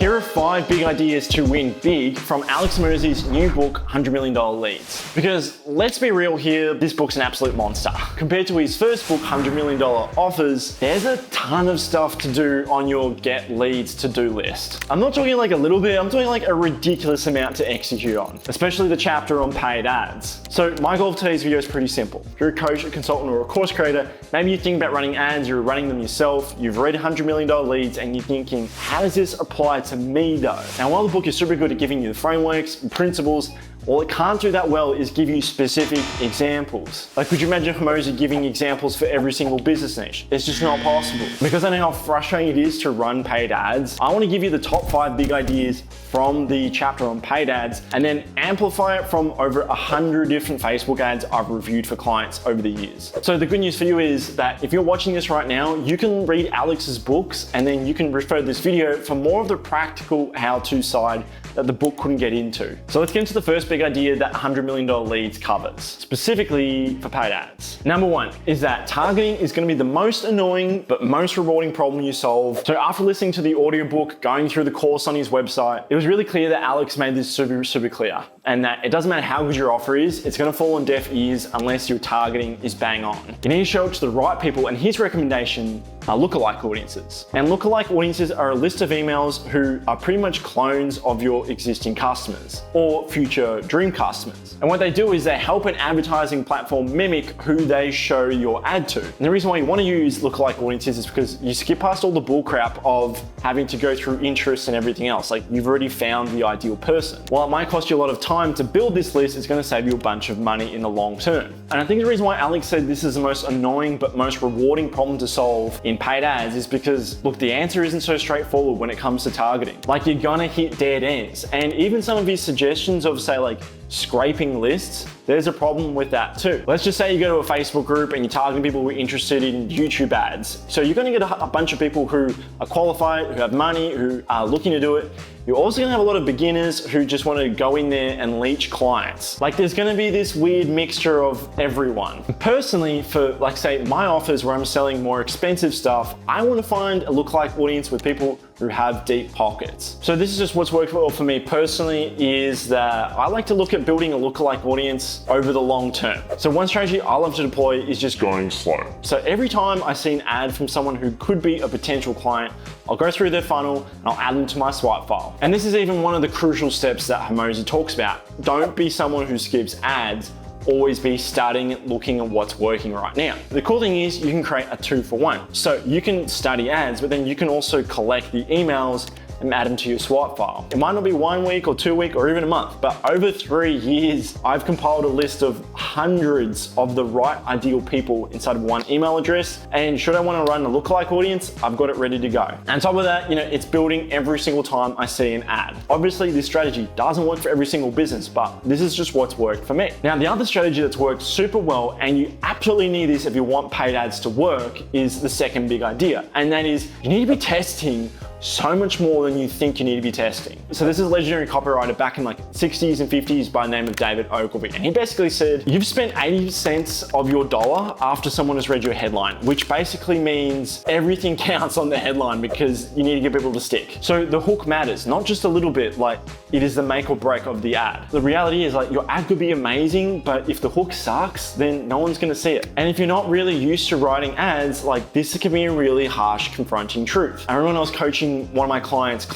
Here are 5 big ideas to win big from Alex Hormozi's new book, $100 Million Leads. Because let's be real here, this book's an absolute monster. Compared to his first book, $100 Million Offers, there's a ton of stuff to do on your get leads to-do list. I'm not talking like a little bit, I'm talking like a ridiculous amount to execute on, especially the chapter on paid ads. So my goal for today's video is pretty simple. If you're a coach, a consultant, or a course creator, maybe you think about running ads, you're running them yourself, you've read $100 million leads, and you're thinking, how does this apply to me though? Now, while the book is super good at giving you the frameworks and principles, all it can't do that well is give you specific examples. Like, could you imagine Hormozi giving examples for every single business niche? It's just not possible. Because I know how frustrating it is to run paid ads, I want to give you the top 5 big ideas from the chapter on paid ads and then amplify it from over 100 different Facebook ads I've reviewed for clients over the years. So the good news for you is that if you're watching this right now, you can read Alex's books and then you can refer to this video for more of the practical how-to side that the book couldn't get into. So let's get into the first big idea that $100 million leads covers, specifically for paid ads. Number 1 is that targeting is going to be the most annoying but most rewarding problem you solve. So after listening to the audiobook, going through the course on his website, it was really clear that Alex made this super clear, and that it doesn't matter how good your offer is, it's going to fall on deaf ears unless your targeting is bang on. You need to show it to the right people, and his recommendation are lookalike audiences. And lookalike audiences are a list of emails who are pretty much clones of your existing customers or future dream customers. And what they do is they help an advertising platform mimic who they show your ad to. And the reason why you want to use lookalike audiences is because you skip past all the bullcrap of having to go through interests and everything else. Like, you've already found the ideal person. While it might cost you a lot of time to build this list, it's going to save you a bunch of money in the long term. And I think the reason why Alex said this is the most annoying but most rewarding problem to solve in paid ads is because, look, the answer isn't so straightforward when it comes to targeting. Like, you're gonna hit dead ends. And even some of his suggestions of, say, like scraping lists, there's a problem with that too. Let's just say you go to a Facebook group and you're targeting people who are interested in YouTube ads. So you're gonna get a bunch of people who are qualified, who have money, who are looking to do it. You're also gonna have a lot of beginners who just wanna go in there and leech clients. Like, there's gonna be this weird mixture of everyone. Personally, for like say my offers where I'm selling more expensive stuff, I wanna find a lookalike audience with people who have deep pockets. So this is just what's worked well for me personally, is that I like to look at building a lookalike audience over the long term. So one strategy I love to deploy is just going slow. So every time I see an ad from someone who could be a potential client, I'll go through their funnel and I'll add them to my swipe file. And this is even one of the crucial steps that Hormozi talks about. Don't be someone who skips ads. Always be starting looking at what's working right now. The cool thing is you can create a 2-for-1. So you can study ads, but then you can also collect the emails and add them to your swipe file. It might not be 1 week or 2 weeks or even a month, but over 3 years, I've compiled a list of hundreds of the right ideal people inside of one email address. And should I want to run a lookalike audience, I've got it ready to go. And on top of that, it's building every single time I see an ad. Obviously, this strategy doesn't work for every single business, but this is just what's worked for me. Now, the other strategy that's worked super well, and you absolutely need this if you want paid ads to work, is the second big idea. And that is, you need to be testing so much more than you think you need to be testing. So this is a legendary copywriter back in like 60s and 50s by the name of David Ogilvy. And he basically said, you've spent 80 cents of your dollar after someone has read your headline, which basically means everything counts on the headline because you need to get people to stick. So the hook matters, not just a little bit, like it is the make or break of the ad. The reality is, like, your ad could be amazing, but if the hook sucks, then no one's gonna see it. And if you're not really used to writing ads, like, this can be a really harsh, confronting truth. I remember when I was coaching one of my clients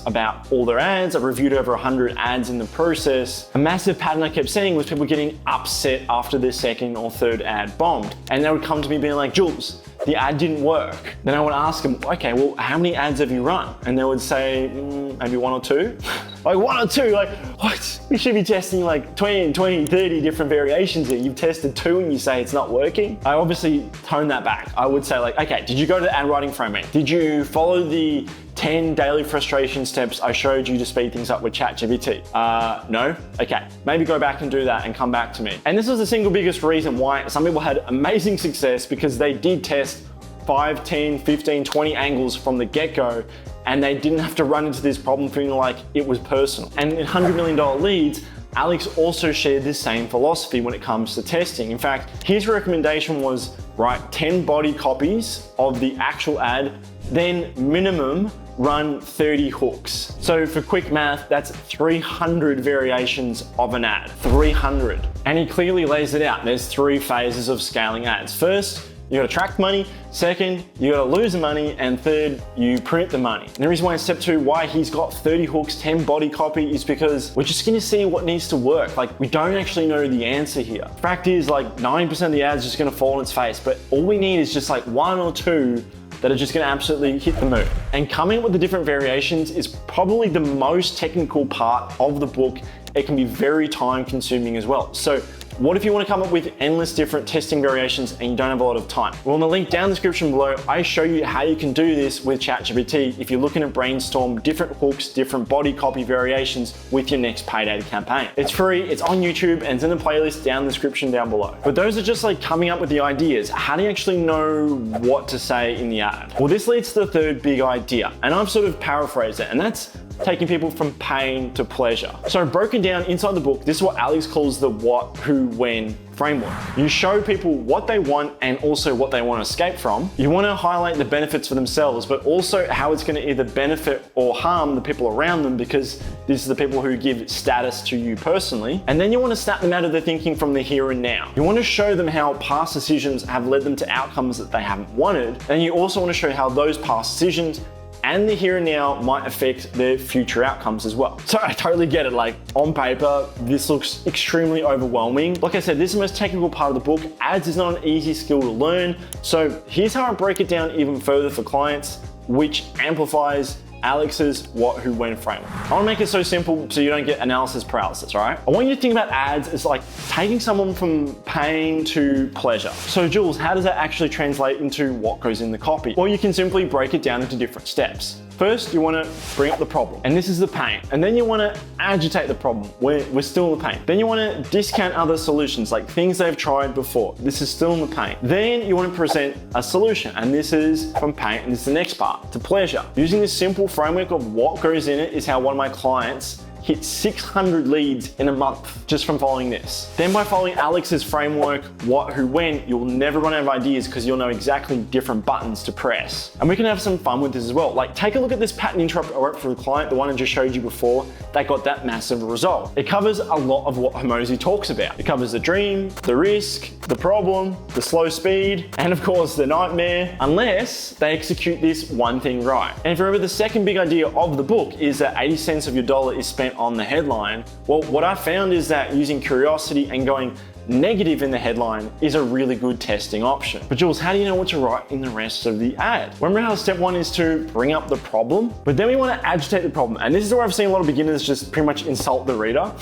about all their ads. I've reviewed over 100 ads in the process. A massive pattern I kept seeing was people getting upset after their second or third ad bombed. And they would come to me being like, Jules, the ad didn't work. Then I would ask them, okay, well, how many ads have you run? And they would say, maybe 1 or 2. Like 1 or 2, like, what? We should be testing like 20, 30 different variations here. You've tested 2 and you say it's not working. I obviously tone that back. I would say, like, okay, did you go to the ad writing framework? Did you follow the 10 daily frustration steps I showed you to speed things up with Chat GPT? No? Okay, maybe go back and do that and come back to me. And this was the single biggest reason why some people had amazing success, because they did test 5, 10, 15, 20 angles from the get-go, and they didn't have to run into this problem feeling like it was personal. And in $100 million leads, Alex also shared this same philosophy when it comes to testing. In fact, his recommendation was write 10 body copies of the actual ad, then minimum run 30 hooks. So for quick math, that's 300 variations of an ad, 300. And he clearly lays it out. There's 3 phases of scaling ads. First, you gotta track money. Second, you gotta lose the money. And third, you print the money. And the reason why in step 2, why he's got 30 hooks, 10 body copy is because we're just gonna see what needs to work. Like, we don't actually know the answer here. Fact is, like 90% of the ads just gonna fall on its face, but all we need is just like 1 or 2 that are just gonna absolutely hit the moon. And coming up with the different variations is probably the most technical part of the book. It can be very time consuming as well. So what if you want to come up with endless different testing variations and you don't have a lot of time? Well, in the link down in the description below, I show you how you can do this with Chat GPT if you're looking to brainstorm different hooks, different body copy variations with your next paid ad campaign. It's free, it's on YouTube, and it's in the playlist down in the description down below. But those are just like coming up with the ideas. How do you actually know what to say in the ad? Well, this leads to the third big idea, and I've sort of paraphrased it, and that's taking people from pain to pleasure. So broken down inside the book, this is what Alex calls the what, who, when framework. You show people what they want and also what they want to escape from. You want to highlight the benefits for themselves, but also how it's going to either benefit or harm the people around them, because these are the people who give status to you personally. And then you want to snap them out of their thinking from the here and now. You want to show them how past decisions have led them to outcomes that they haven't wanted. And you also want to show how those past decisions and the here and now might affect their future outcomes as well. So I totally get it. Like, on paper, this looks extremely overwhelming. Like I said, this is the most technical part of the book. Ads is not an easy skill to learn. So here's how I break it down even further for clients, which amplifies Alex's what, who, when framework. I want to make it so simple so you don't get analysis paralysis, all right? I want you to think about ads as like taking someone from pain to pleasure. So Jules, how does that actually translate into what goes in the copy? Well, you can simply break it down into different steps. First, you want to bring up the problem, and this is the pain. And then you want to agitate the problem. We're still in the pain. Then you want to discount other solutions, like things they've tried before. This is still in the pain. Then you want to present a solution, and this is from pain, and this is the next part, to pleasure. Using this simple framework of what goes in it is how one of my clients hit 600 leads in a month just from following this. Then by following Alex's framework, what, who, when, you'll never run out of ideas because you'll know exactly different buttons to press. And we can have some fun with this as well. Like, take a look at this pattern interrupt I wrote for the client, the one I just showed you before, that got that massive result. It covers a lot of what Hormozi talks about. It covers the dream, the risk, the problem, the slow speed, and of course the nightmare, unless they execute this one thing right. And if you remember, the second big idea of the book is that 80 cents of your dollar is spent on the headline. Well, what I found is that using curiosity and going negative in the headline is a really good testing option. But Jules, how do you know what to write in the rest of the ad? Remember how step 1 is to bring up the problem? But then we want to agitate the problem. And this is where I've seen a lot of beginners just pretty much insult the reader.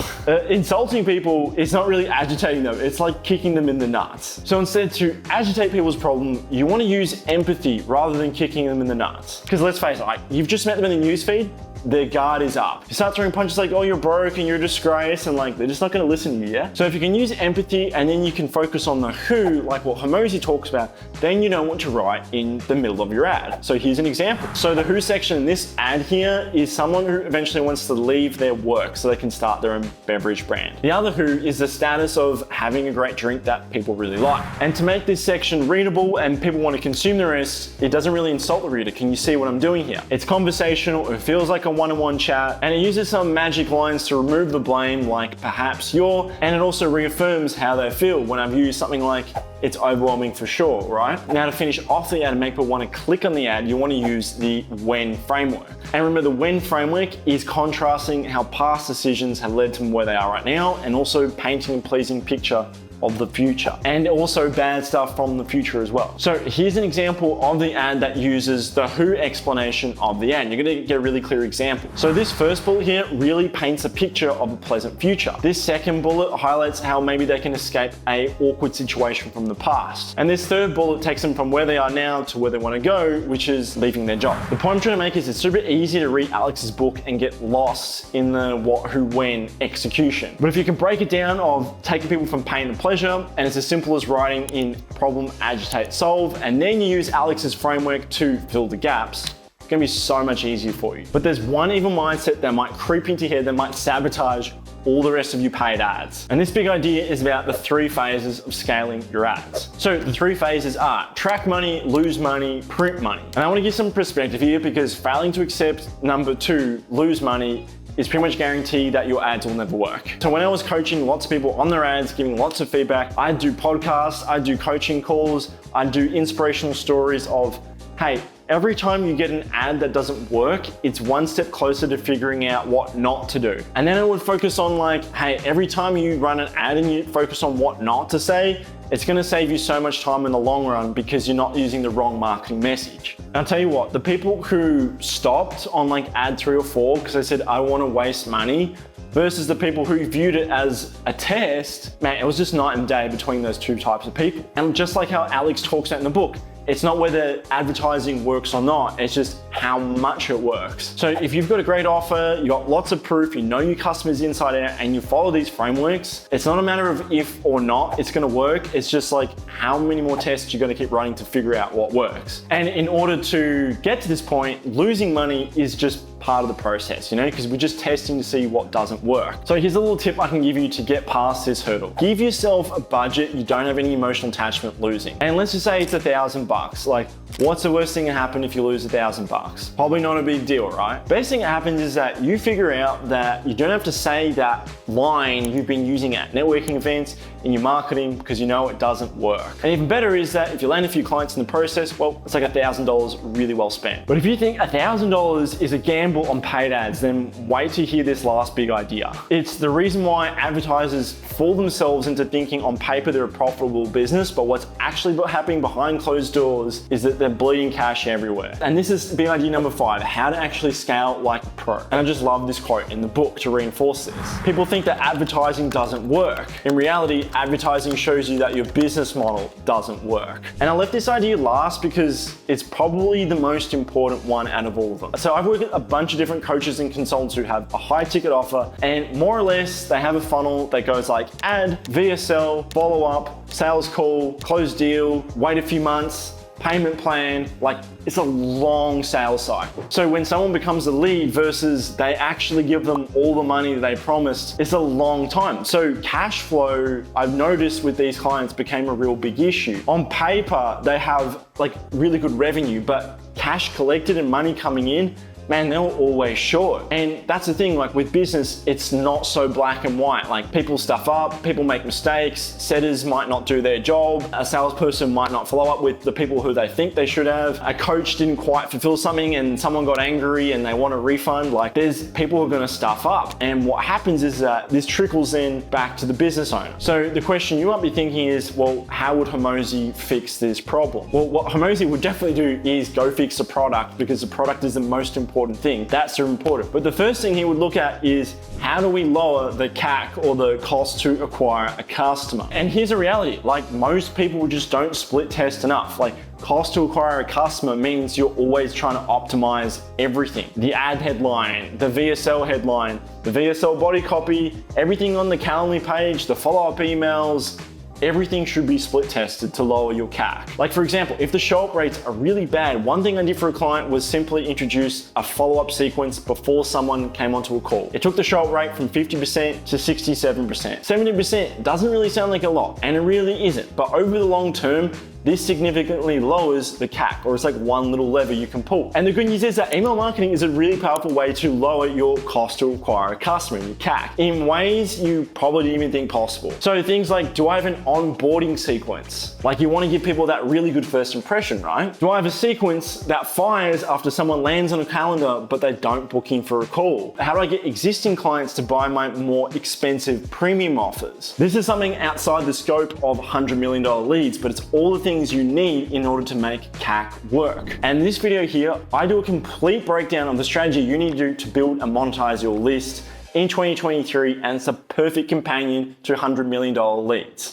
Insulting people is not really agitating them. It's like kicking them in the nuts. So instead, to agitate people's problem, you want to use empathy rather than kicking them in the nuts. Because let's face it, like, you've just met them in the newsfeed, their guard is up. You start throwing punches like, oh, you're broke and you're a disgrace, and like, they're just not gonna listen to you, yeah? So if you can use empathy and then you can focus on the who, like what Hormozi talks about, then you know what to write in the middle of your ad. So here's an example. So the who section in this ad here is someone who eventually wants to leave their work so they can start their own beverage brand. The other who is the status of having a great drink that people really like. And to make this section readable and people want to consume the rest, it doesn't really insult the reader. Can you see what I'm doing here? It's conversational, it feels like a one-on-one chat, and it uses some magic lines to remove the blame, like perhaps you're, and it also reaffirms how they feel when I've used something like, it's overwhelming for sure, right? Now to finish off the ad and make people want to click on the ad, you want to use the when framework. And remember, the when framework is contrasting how past decisions have led to where they are right now, and also painting a pleasing picture of the future, and also bad stuff from the future as well. So here's an example of the ad that uses the who explanation of the ad. You're gonna get a really clear example. So this first bullet here really paints a picture of a pleasant future. This second bullet highlights how maybe they can escape a awkward situation from the past. And this third bullet takes them from where they are now to where they wanna go, which is leaving their job. The point I'm trying to make is it's super easy to read Alex's book and get lost in the what, who, when execution. But if you can break it down of taking people from pain to pleasure, and it's as simple as writing in problem, agitate, solve, and then you use Alex's framework to fill the gaps, it's gonna be so much easier for you. But there's one evil mindset that might creep into here that might sabotage all the rest of your paid ads. And this big idea is about the 3 phases of scaling your ads. So the 3 phases are track money, lose money, print money. And I want to give some perspective here because failing to accept number 2, lose money, is pretty much guaranteed that your ads will never work. So when I was coaching lots of people on their ads, giving lots of feedback, I'd do podcasts, I'd do coaching calls, I'd do inspirational stories of, hey, every time you get an ad that doesn't work, it's one step closer to figuring out what not to do. And then I would focus on like, hey, every time you run an ad and you focus on what not to say, it's gonna save you so much time in the long run because you're not using the wrong marketing message. And I'll tell you what, the people who stopped on like ad 3 or 4 because they said, I wanna waste money, versus the people who viewed it as a test, man, it was just night and day between those 2 types of people. And just like how Alex talks about in the book, it's not whether advertising works or not, it's just how much it works. So if you've got a great offer, you got lots of proof, you know your customers inside out, and you follow these frameworks, it's not a matter of if or not it's gonna work, it's just like how many more tests you're gonna keep running to figure out what works. And in order to get to this point, losing money is just part of the process, you know, because we're just testing to see what doesn't work. So here's a little tip I can give you to get past this hurdle. Give yourself a budget you don't have any emotional attachment losing. And let's just say it's $1,000. Like, what's the worst thing that happen if you lose $1,000? Probably not a big deal, right? Best thing that happens is that you figure out that you don't have to say that line you've been using at networking events, in your marketing, because you know it doesn't work. And even better is that if you land a few clients in the process, well, it's like $1,000 really well spent. But if you think $1,000 is a gamble on paid ads, then wait to hear this last big idea. It's the reason why advertisers fool themselves into thinking on paper they're a profitable business, but what's actually happening behind closed doors is that they're bleeding cash everywhere. And this is big idea number 5, how to actually scale like a pro. And I just love this quote in the book to reinforce this. People think that advertising doesn't work. In reality, advertising shows you that your business model doesn't work. And I left this idea last because it's probably the most important one out of all of them. So I've worked with a bunch of different coaches and consultants who have a high ticket offer, and more or less they have a funnel that goes like ad, VSL, follow up, sales call, close deal, wait a few months, payment plan, like it's a long sales cycle. So when someone becomes a lead versus they actually give them all the money that they promised, it's a long time. So cash flow, I've noticed with these clients, became a real big issue. On paper, they have like really good revenue, but cash collected and money coming in, man, they're always short. And that's the thing, like with business, it's not so black and white. Like people stuff up, people make mistakes, setters might not do their job, a salesperson might not follow up with the people who they think they should have, a coach didn't quite fulfill something and someone got angry and they want a refund. Like there's people who are gonna stuff up. And what happens is that this trickles in back to the business owner. So the question you might be thinking is, well, how would Hormozi fix this problem? Well, what Hormozi would definitely do is go fix the product, because the product is the most important thing. That's so important. But the first thing he would look at is, how do we lower the CAC, or the cost to acquire a customer? And here's a reality, like most people just don't split test enough. Like cost to acquire a customer means you're always trying to optimize everything. The ad headline, the VSL headline, the VSL body copy, everything on the Calendly page, the follow-up emails, everything should be split tested to lower your CAC. Like for example, if the show-up rates are really bad, one thing I did for a client was simply introduce a follow-up sequence before someone came onto a call. It took the show-up rate from 50% to 67%. 70% doesn't really sound like a lot, and it really isn't, but over the long term, this significantly lowers the CAC, or it's like one little lever you can pull. And the good news is that email marketing is a really powerful way to lower your cost to acquire a customer, your CAC, in ways you probably didn't even think possible. So things like, do I have an onboarding sequence? Like you want to give people that really good first impression, right? Do I have a sequence that fires after someone lands on a calendar, but they don't book in for a call? How do I get existing clients to buy my more expensive premium offers? This is something outside the scope of $100 million leads, but it's all the things you need in order to make CAC work. And in this video here, I do a complete breakdown of the strategy you need to do to build and monetize your list in 2023, and it's a perfect companion to $100 million leads.